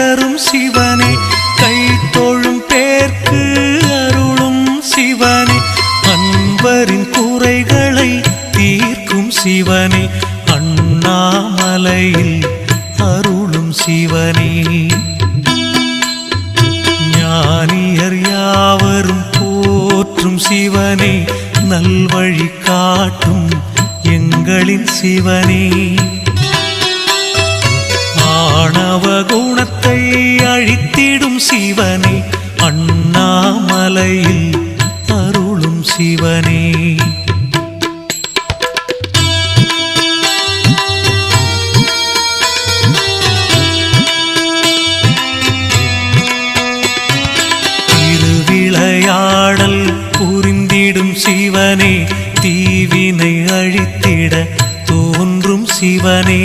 தரும் சிவனே, கை தொழும் பேர்க்கு அருளும் சிவனே, அன்பரின் குறைகளை தீர்க்கும் சிவனே, அண்ணாமலையில் அருளும் சிவனே, ஞானியர் யாவரும் போற்றும் சிவனே, நல்வழி காட்டும் எங்களின் சிவனே, ஆணவ குணத்தை அழித்திடும் சிவனே, அண்ணாமலையில் அருளும் சிவனே. திருவிளையாடல் புரிந்திடும் சிவனே, தீவினை அழித்திட தோன்றும் சிவனே.